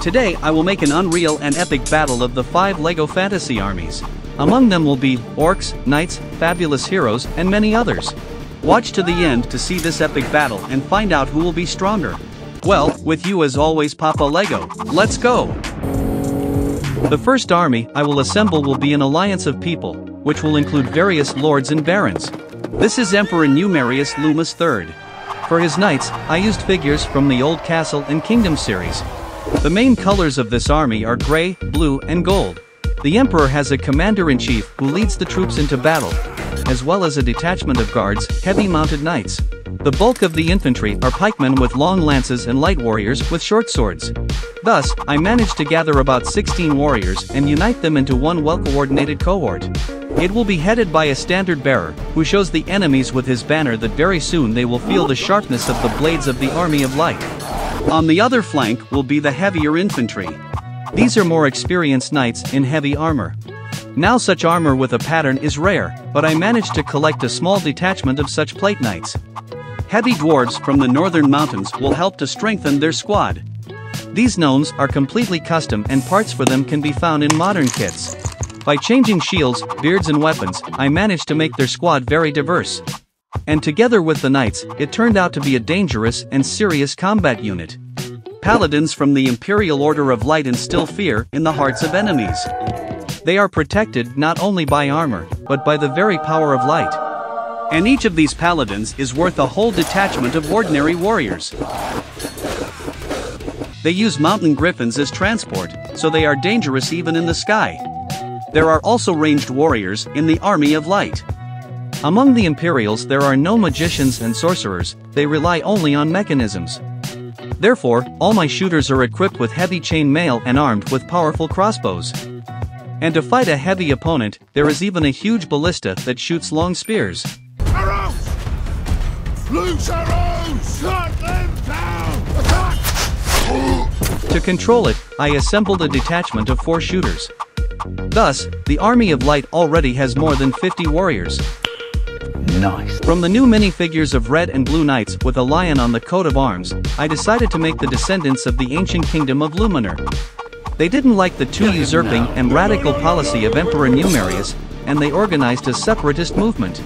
Today I will make an unreal and epic battle of the 5 LEGO fantasy armies. Among them will be orcs, knights, fabulous heroes, and many others. Watch to the end to see this epic battle and find out who will be stronger. Well, with you as always Papa Lego, let's go! The first army I will assemble will be an alliance of people, which will include various lords and barons. This is Emperor Numerius Loomis III. For his knights, I used figures from the Old Castle and Kingdom series. The main colors of this army are gray, blue, and gold. The Emperor has a commander-in-chief who leads the troops into battle, as well as a detachment of guards, heavy-mounted knights. The bulk of the infantry are pikemen with long lances and light warriors with short swords. Thus, I managed to gather about 16 warriors and unite them into one well-coordinated cohort. It will be headed by a standard bearer, who shows the enemies with his banner that very soon they will feel the sharpness of the blades of the Army of Light. On the other flank will be the heavier infantry. These are more experienced knights in heavy armor. Now such armor with a pattern is rare, but I managed to collect a small detachment of such plate knights. Heavy dwarves from the northern mountains will help to strengthen their squad. These gnomes are completely custom and parts for them can be found in modern kits. By changing shields, beards and weapons, I managed to make their squad very diverse. And together with the knights, it turned out to be a dangerous and serious combat unit. Paladins from the Imperial Order of Light instill fear in the hearts of enemies. They are protected not only by armor, but by the very power of light. And each of these paladins is worth a whole detachment of ordinary warriors. They use mountain griffins as transport, so they are dangerous even in the sky. There are also ranged warriors in the Army of Light. Among the Imperials there are no magicians and sorcerers, they rely only on mechanisms. Therefore, all my shooters are equipped with heavy chain mail and armed with powerful crossbows. And to fight a heavy opponent, there is even a huge ballista that shoots long spears. Arrows! Loose arrows! Cut them down! Attack! To control it, I assembled a detachment of 4 shooters. Thus, the Army of Light already has more than 50 warriors. Nice. From the new minifigures of red and blue knights with a lion on the coat of arms, I decided to make the descendants of the ancient kingdom of Luminar. They didn't like the too usurping and radical policy of Emperor Numerius, and they organized a separatist movement.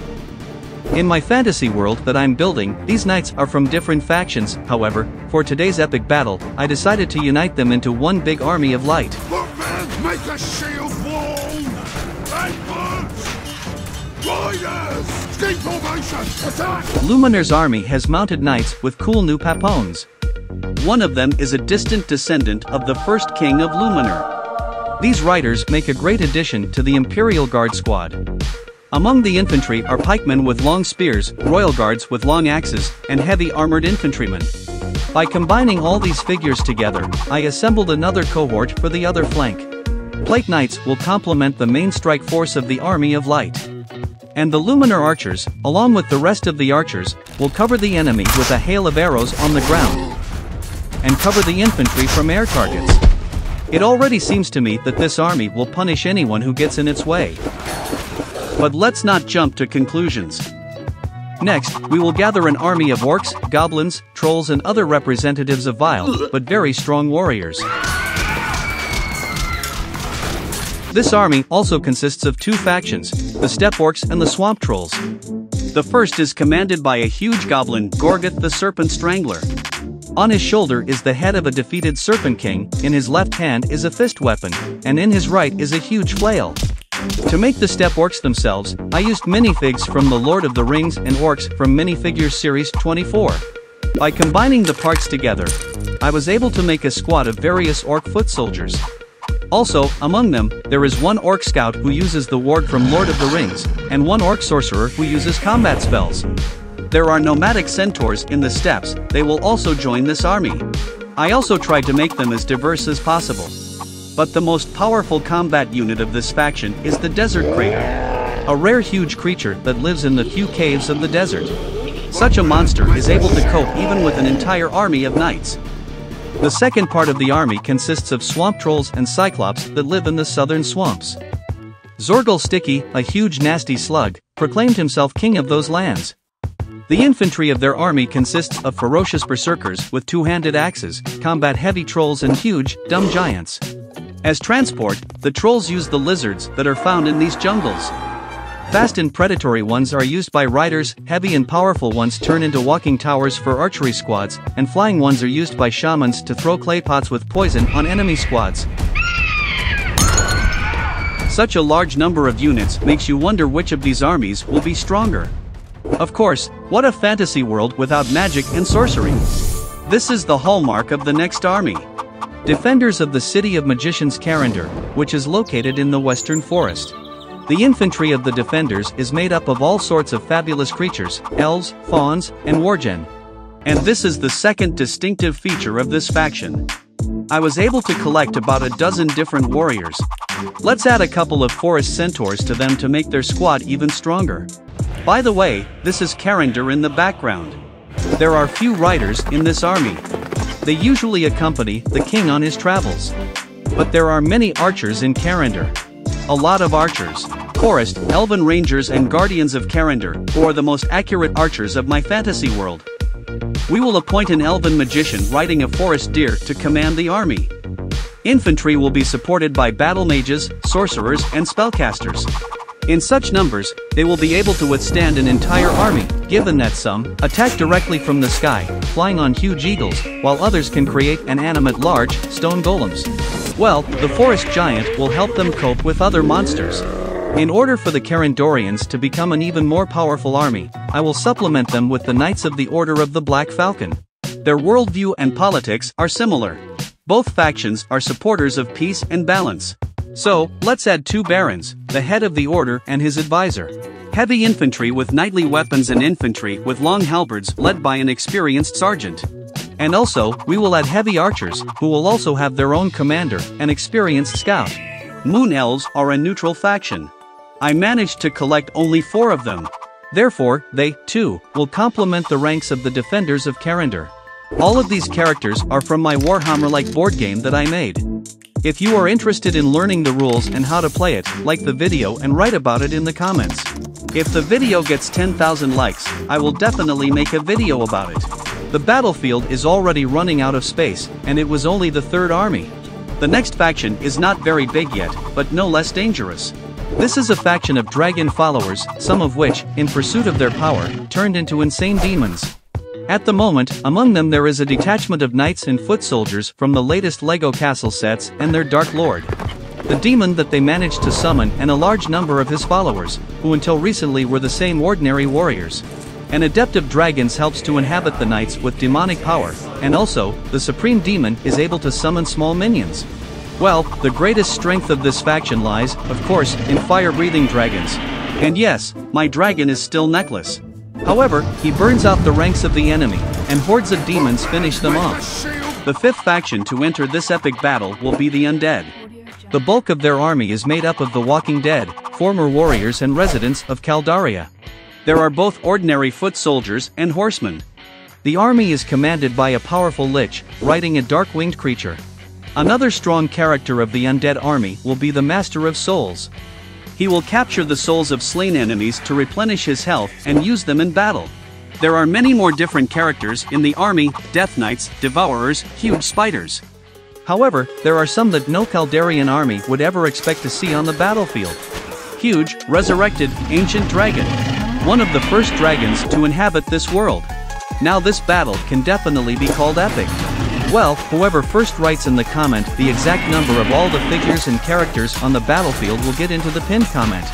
In my fantasy world that I'm building, these knights are from different factions, however, for today's epic battle, I decided to unite them into one big army of light. Make a shield wall! Advance! Riders! Scheme formation! Attack! Luminar's army has mounted knights with cool new papones. One of them is a distant descendant of the first king of Luminar. These riders make a great addition to the Imperial Guard squad. Among the infantry are pikemen with long spears, royal guards with long axes, and heavy armored infantrymen. By combining all these figures together, I assembled another cohort for the other flank. Plate knights will complement the main strike force of the Army of Light. And the Luminar archers, along with the rest of the archers, will cover the enemy with a hail of arrows on the ground, and cover the infantry from air targets. It already seems to me that this army will punish anyone who gets in its way. But let's not jump to conclusions. Next, we will gather an army of orcs, goblins, trolls and other representatives of vile, but very strong warriors. This army also consists of 2 factions, the steppe orcs and the swamp trolls. The first is commanded by a huge goblin, Gorgoth the Serpent Strangler. On his shoulder is the head of a defeated Serpent King, in his left hand is a fist weapon, and in his right is a huge flail. To make the steppe orcs themselves, I used minifigs from the Lord of the Rings and orcs from Minifigures Series 24. By combining the parts together, I was able to make a squad of various orc foot soldiers. Also, among them, there is one orc scout who uses the ward from Lord of the Rings, and one orc sorcerer who uses combat spells. There are nomadic centaurs in the steppes, they will also join this army. I also tried to make them as diverse as possible. But the most powerful combat unit of this faction is the Desert Crater, a rare huge creature that lives in the few caves of the desert. Such a monster is able to cope even with an entire army of knights. The second part of the army consists of swamp trolls and cyclops that live in the southern swamps. Zorgal Sticky, a huge nasty slug, proclaimed himself king of those lands. The infantry of their army consists of ferocious berserkers with two-handed axes, combat heavy trolls and huge, dumb giants. As transport, the trolls use the lizards that are found in these jungles. Fast and predatory ones are used by riders, heavy and powerful ones turn into walking towers for archery squads, and flying ones are used by shamans to throw clay pots with poison on enemy squads. Such a large number of units makes you wonder which of these armies will be stronger. Of course, what a fantasy world without magic and sorcery. This is the hallmark of the next army. Defenders of the city of magicians Karandar, which is located in the western forest. The infantry of the defenders is made up of all sorts of fabulous creatures, elves, fauns, and wargen. And this is the second distinctive feature of this faction. I was able to collect about a dozen different warriors. Let's add a couple of forest centaurs to them to make their squad even stronger. By the way, this is Karandar in the background. There are few riders in this army. They usually accompany the king on his travels. But there are many archers in Karandar. A lot of archers. Forest, elven rangers and guardians of Karandar, who are the most accurate archers of my fantasy world. We will appoint an elven magician riding a forest deer to command the army. Infantry will be supported by battle mages, sorcerers and spellcasters. In such numbers, they will be able to withstand an entire army, given that some attack directly from the sky, flying on huge eagles, while others can create and animate large, stone golems. Well, the forest giant will help them cope with other monsters. In order for the Karandarians to become an even more powerful army, I will supplement them with the Knights of the Order of the Black Falcon. Their worldview and politics are similar. Both factions are supporters of peace and balance. So, let's add two barons, the head of the order and his advisor. Heavy infantry with knightly weapons and infantry with long halberds led by an experienced sergeant. And also, we will add heavy archers, who will also have their own commander, an experienced scout. Moon elves are a neutral faction. I managed to collect only 4 of them. Therefore, they, too, will complement the ranks of the defenders of Karandar. All of these characters are from my Warhammer-like board game that I made. If you are interested in learning the rules and how to play it, like the video and write about it in the comments. If the video gets 10,000 likes, I will definitely make a video about it. The battlefield is already running out of space, and it was only the 3rd army. The next faction is not very big yet, but no less dangerous. This is a faction of dragon followers, some of which, in pursuit of their power, turned into insane demons. At the moment, among them there is a detachment of knights and foot soldiers from the latest LEGO castle sets and their Dark Lord. The demon that they managed to summon and a large number of his followers, who until recently were the same ordinary warriors. An adept of dragons helps to inhabit the knights with demonic power, and also, the supreme demon is able to summon small minions. Well, the greatest strength of this faction lies, of course, in fire-breathing dragons. And yes, my dragon is still Necklace. However, he burns out the ranks of the enemy, and hordes of demons finish them off. The 5th faction to enter this epic battle will be the undead. The bulk of their army is made up of the Walking Dead, former warriors and residents of Caldaria. There are both ordinary foot soldiers and horsemen. The army is commanded by a powerful lich, riding a dark-winged creature. Another strong character of the undead army will be the Master of Souls. He will capture the souls of slain enemies to replenish his health and use them in battle. There are many more different characters in the army: Death Knights, Devourers, huge spiders. However, there are some that no Caldarian army would ever expect to see on the battlefield. Huge, resurrected, ancient dragon. One of the first dragons to inhabit this world. Now this battle can definitely be called epic. Well, whoever first writes in the comment the exact number of all the figures and characters on the battlefield will get into the pinned comment.